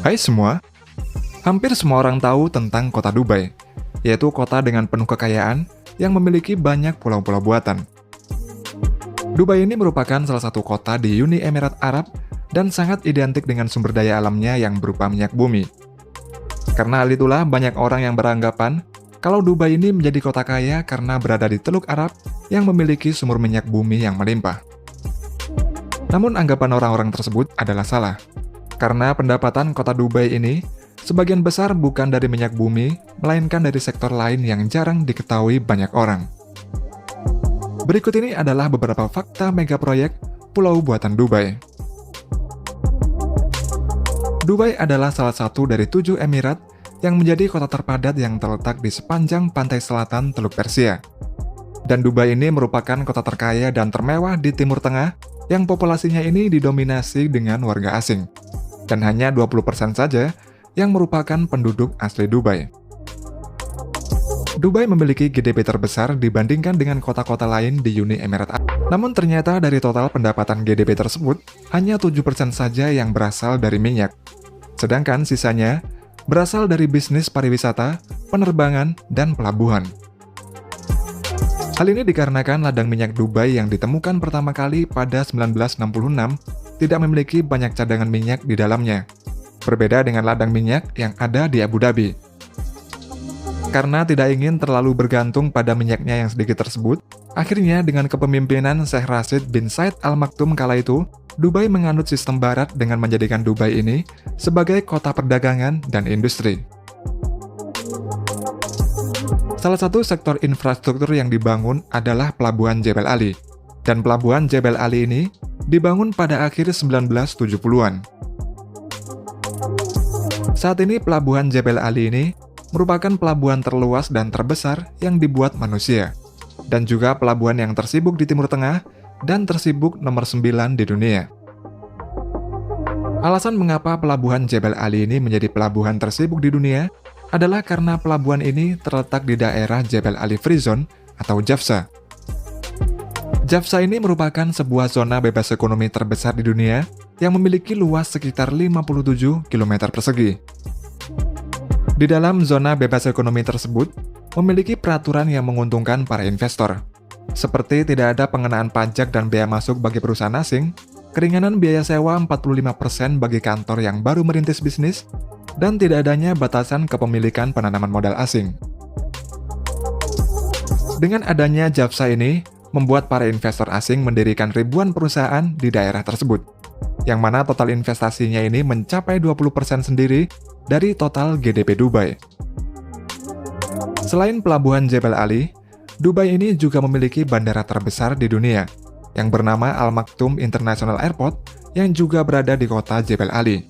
Hai semua, hampir semua orang tahu tentang kota Dubai, yaitu kota dengan penuh kekayaan yang memiliki banyak pulau-pulau buatan. Dubai ini merupakan salah satu kota di Uni Emirat Arab dan sangat identik dengan sumber daya alamnya yang berupa minyak bumi. Karena hal itulah banyak orang yang beranggapan kalau Dubai ini menjadi kota kaya karena berada di Teluk Arab yang memiliki sumber minyak bumi yang melimpah. Namun anggapan orang-orang tersebut adalah salah. Karena pendapatan kota Dubai ini sebagian besar bukan dari minyak bumi, melainkan dari sektor lain yang jarang diketahui banyak orang. Berikut ini adalah beberapa fakta mega proyek pulau buatan Dubai. Dubai adalah salah satu dari 7 emirat yang menjadi kota terpadat yang terletak di sepanjang pantai selatan Teluk Persia. Dan Dubai ini merupakan kota terkaya dan termewah di Timur Tengah yang populasinya ini didominasi dengan warga asing. Dan hanya 20% saja yang merupakan penduduk asli Dubai. Dubai memiliki GDP terbesar dibandingkan dengan kota-kota lain di Uni Emirat Arab. Namun ternyata dari total pendapatan GDP tersebut, hanya 7% saja yang berasal dari minyak. Sedangkan sisanya berasal dari bisnis pariwisata, penerbangan, dan pelabuhan. Hal ini dikarenakan ladang minyak Dubai yang ditemukan pertama kali pada 1966 tidak memiliki banyak cadangan minyak di dalamnya, berbeda dengan ladang minyak yang ada di Abu Dhabi. Karena tidak ingin terlalu bergantung pada minyaknya yang sedikit tersebut, akhirnya dengan kepemimpinan Sheikh Rashid bin Said Al Maktoum kala itu, Dubai menganut sistem barat dengan menjadikan Dubai ini sebagai kota perdagangan dan industri. Salah satu sektor infrastruktur yang dibangun adalah Pelabuhan Jebel Ali, dan Pelabuhan Jebel Ali ini dibangun pada akhir 1970-an. Saat ini Pelabuhan Jebel Ali ini merupakan pelabuhan terluas dan terbesar yang dibuat manusia, dan juga pelabuhan yang tersibuk di Timur Tengah dan tersibuk nomor 9 di dunia. Alasan mengapa Pelabuhan Jebel Ali ini menjadi pelabuhan tersibuk di dunia adalah karena pelabuhan ini terletak di daerah Jebel Ali Free Zone atau JAFZA. JAFZA ini merupakan sebuah zona bebas ekonomi terbesar di dunia yang memiliki luas sekitar 57 km persegi. Di dalam zona bebas ekonomi tersebut, memiliki peraturan yang menguntungkan para investor, seperti tidak ada pengenaan pajak dan bea masuk bagi perusahaan asing, keringanan biaya sewa 45% bagi kantor yang baru merintis bisnis, dan tidak adanya batasan kepemilikan penanaman modal asing. Dengan adanya JAFZA ini, membuat para investor asing mendirikan ribuan perusahaan di daerah tersebut, yang mana total investasinya ini mencapai 20% sendiri dari total GDP Dubai. Selain Pelabuhan Jebel Ali, Dubai ini juga memiliki bandara terbesar di dunia, yang bernama Al Maktoum International Airport, yang juga berada di kota Jebel Ali.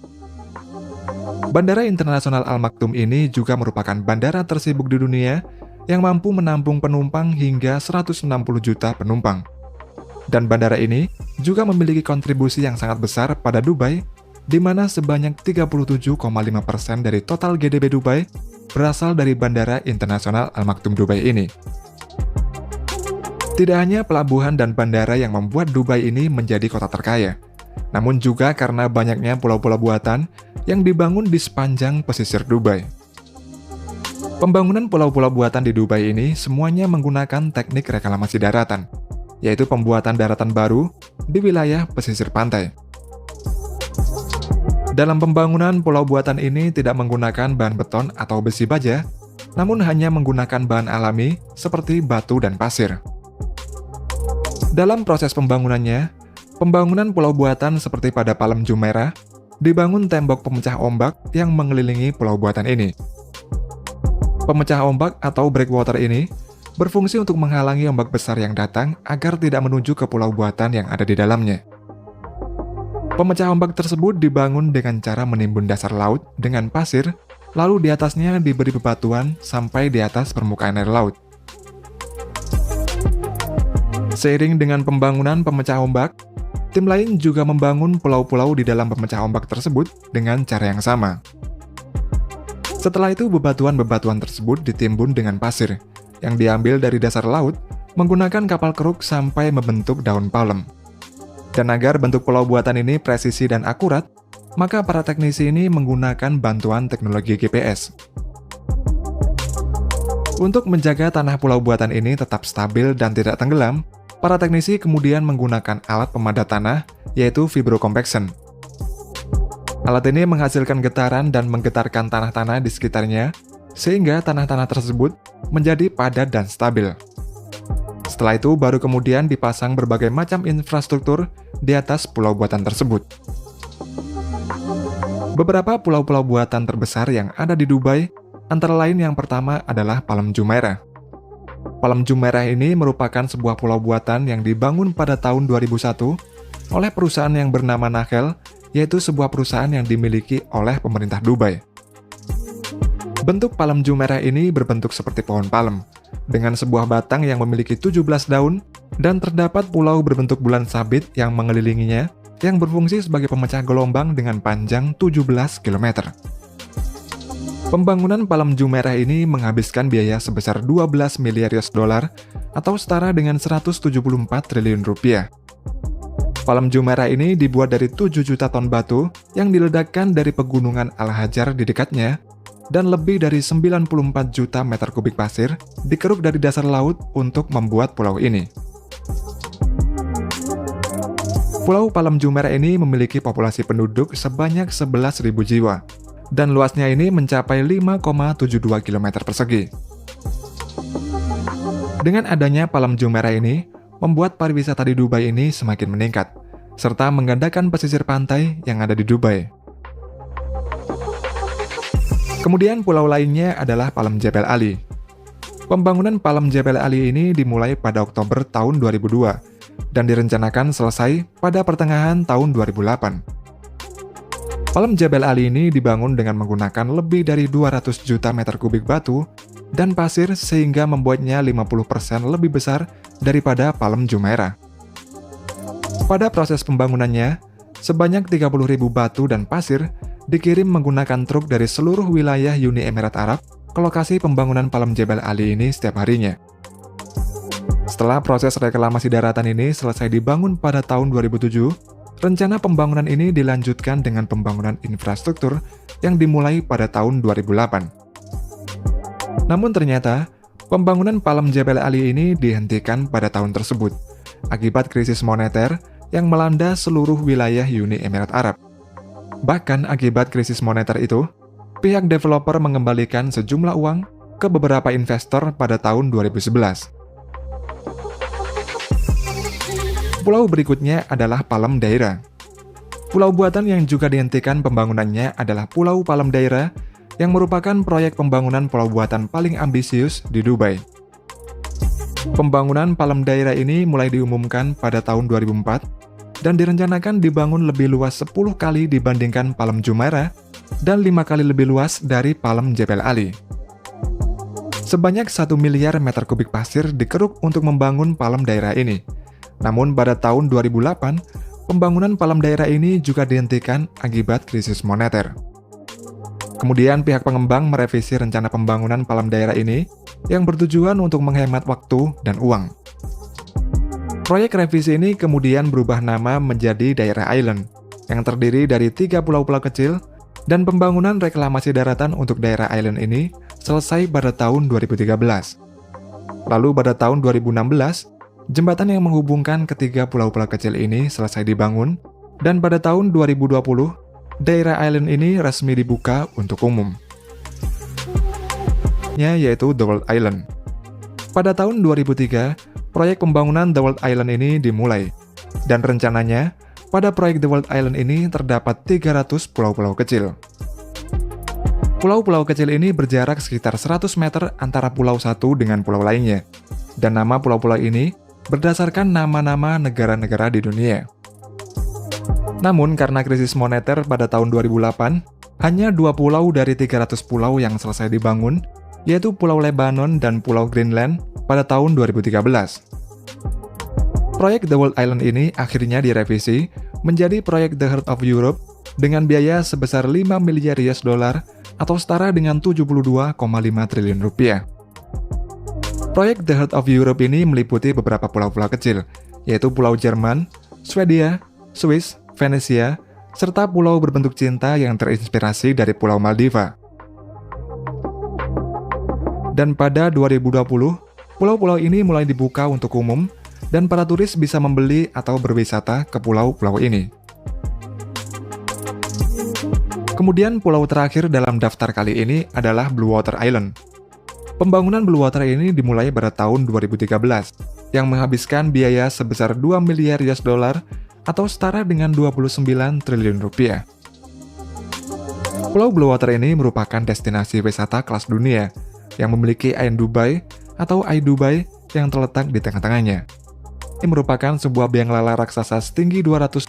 Bandara Internasional Al Maktoum ini juga merupakan bandara tersibuk di dunia yang mampu menampung penumpang hingga 160 juta penumpang. Dan bandara ini juga memiliki kontribusi yang sangat besar pada Dubai, di mana sebanyak 37,5% dari total GDP Dubai berasal dari Bandara Internasional Al Maktoum Dubai ini. Tidak hanya pelabuhan dan bandara yang membuat Dubai ini menjadi kota terkaya, namun juga karena banyaknya pulau-pulau buatan yang dibangun di sepanjang pesisir Dubai. Pembangunan pulau-pulau buatan di Dubai ini semuanya menggunakan teknik reklamasi daratan, yaitu pembuatan daratan baru di wilayah pesisir pantai. Dalam pembangunan pulau buatan ini tidak menggunakan bahan beton atau besi baja, namun hanya menggunakan bahan alami seperti batu dan pasir. Dalam proses pembangunannya, pembangunan pulau buatan seperti pada Palem Jumeirah, dibangun tembok pemecah ombak yang mengelilingi pulau buatan ini. Pemecah ombak atau breakwater ini berfungsi untuk menghalangi ombak besar yang datang agar tidak menuju ke pulau buatan yang ada di dalamnya. Pemecah ombak tersebut dibangun dengan cara menimbun dasar laut dengan pasir, lalu di atasnya diberi bebatuan sampai di atas permukaan air laut. Seiring dengan pembangunan pemecah ombak, tim lain juga membangun pulau-pulau di dalam pemecah ombak tersebut dengan cara yang sama. Setelah itu, bebatuan-bebatuan tersebut ditimbun dengan pasir, yang diambil dari dasar laut menggunakan kapal keruk sampai membentuk daun palem. Dan agar bentuk pulau buatan ini presisi dan akurat, maka para teknisi ini menggunakan bantuan teknologi GPS. Untuk menjaga tanah pulau buatan ini tetap stabil dan tidak tenggelam, para teknisi kemudian menggunakan alat pemadat tanah, yaitu vibrocompaction. Alat ini menghasilkan getaran dan menggetarkan tanah-tanah di sekitarnya, sehingga tanah-tanah tersebut menjadi padat dan stabil. Setelah itu, baru kemudian dipasang berbagai macam infrastruktur di atas pulau buatan tersebut. Beberapa pulau-pulau buatan terbesar yang ada di Dubai, antara lain yang pertama adalah Palm Jumeirah. Palm Jumeirah ini merupakan sebuah pulau buatan yang dibangun pada tahun 2001 oleh perusahaan yang bernama Nahel, yaitu sebuah perusahaan yang dimiliki oleh pemerintah Dubai. Bentuk Palm Jumeirah ini berbentuk seperti pohon palem, dengan sebuah batang yang memiliki 17 daun, dan terdapat pulau berbentuk bulan sabit yang mengelilinginya, yang berfungsi sebagai pemecah gelombang dengan panjang 17 km. Pembangunan Palm Jumeirah ini menghabiskan biaya sebesar 12 miliar US dollar atau setara dengan 174 triliun rupiah. Palm Jumeirah ini dibuat dari 7 juta ton batu yang diledakkan dari pegunungan Al-Hajar di dekatnya, dan lebih dari 94 juta meter kubik pasir dikeruk dari dasar laut untuk membuat pulau ini. Pulau Palm Jumeirah ini memiliki populasi penduduk sebanyak 11.000 jiwa, dan luasnya ini mencapai 5,72 km persegi. Dengan adanya Palm Jumeirah ini, membuat pariwisata di Dubai ini semakin meningkat, serta menggandakan pesisir pantai yang ada di Dubai. Kemudian pulau lainnya adalah Palm Jebel Ali. Pembangunan Palm Jebel Ali ini dimulai pada Oktober tahun 2002, dan direncanakan selesai pada pertengahan tahun 2008. Palm Jebel Ali ini dibangun dengan menggunakan lebih dari 200 juta meter kubik batu dan pasir sehingga membuatnya 50% lebih besar daripada Palm Jumeirah. Pada proses pembangunannya, sebanyak 30.000 batu dan pasir dikirim menggunakan truk dari seluruh wilayah Uni Emirat Arab ke lokasi pembangunan Palm Jebel Ali ini setiap harinya. Setelah proses reklamasi daratan ini selesai dibangun pada tahun 2007, rencana pembangunan ini dilanjutkan dengan pembangunan infrastruktur yang dimulai pada tahun 2008. Namun ternyata, pembangunan Palm Jebel Ali ini dihentikan pada tahun tersebut, akibat krisis moneter yang melanda seluruh wilayah Uni Emirat Arab. Bahkan akibat krisis moneter itu, pihak developer mengembalikan sejumlah uang ke beberapa investor pada tahun 2011. Pulau berikutnya adalah Palm Daira. Pulau buatan yang juga dihentikan pembangunannya adalah Pulau Palm Daira, yang merupakan proyek pembangunan pulau buatan paling ambisius di Dubai. Pembangunan Palm Daira ini mulai diumumkan pada tahun 2004, dan direncanakan dibangun lebih luas 10 kali dibandingkan Palm Jumeirah, dan 5 kali lebih luas dari Palm Jebel Ali. Sebanyak 1 miliar meter kubik pasir dikeruk untuk membangun Palm Daira ini. Namun pada tahun 2008, pembangunan Palm Daira ini juga dihentikan akibat krisis moneter. Kemudian pihak pengembang merevisi rencana pembangunan Palm Daira ini yang bertujuan untuk menghemat waktu dan uang. Proyek revisi ini kemudian berubah nama menjadi Daira Island, yang terdiri dari 3 pulau-pulau kecil, dan pembangunan reklamasi daratan untuk Daira Island ini selesai pada tahun 2013. Lalu pada tahun 2016, jembatan yang menghubungkan ketiga pulau-pulau kecil ini selesai dibangun, dan pada tahun 2020, Daira Island ini resmi dibuka untuk umum. Yaitu The World Island. Pada tahun 2003, proyek pembangunan The World Island ini dimulai, dan rencananya, pada proyek The World Island ini terdapat 300 pulau-pulau kecil. Pulau-pulau kecil ini berjarak sekitar 100 meter antara pulau satu dengan pulau lainnya, dan nama pulau-pulau ini berdasarkan nama-nama negara-negara di dunia. Namun, karena krisis moneter pada tahun 2008, hanya 2 pulau dari 300 pulau yang selesai dibangun, yaitu Pulau Lebanon dan Pulau Greenland pada tahun 2013. Proyek The World Island ini akhirnya direvisi menjadi proyek The Heart of Europe dengan biaya sebesar 5 miliar US dollar atau setara dengan 72,5 triliun rupiah. Proyek The Heart of Europe ini meliputi beberapa pulau-pulau kecil, yaitu Pulau Jerman, Swedia, Swiss, Venesia, serta pulau berbentuk cinta yang terinspirasi dari Pulau Maldiva. Dan pada 2020, pulau-pulau ini mulai dibuka untuk umum dan para turis bisa membeli atau berwisata ke pulau-pulau ini. Kemudian pulau terakhir dalam daftar kali ini adalah Blue Water Island. Pembangunan Blue Water ini dimulai pada tahun 2013, yang menghabiskan biaya sebesar 2 miliar US dollar atau setara dengan 29 triliun rupiah. Pulau Blue Water ini merupakan destinasi wisata kelas dunia yang memiliki Ain Dubai atau iDubai yang terletak di tengah-tengahnya. Ini merupakan sebuah biang lala raksasa setinggi 200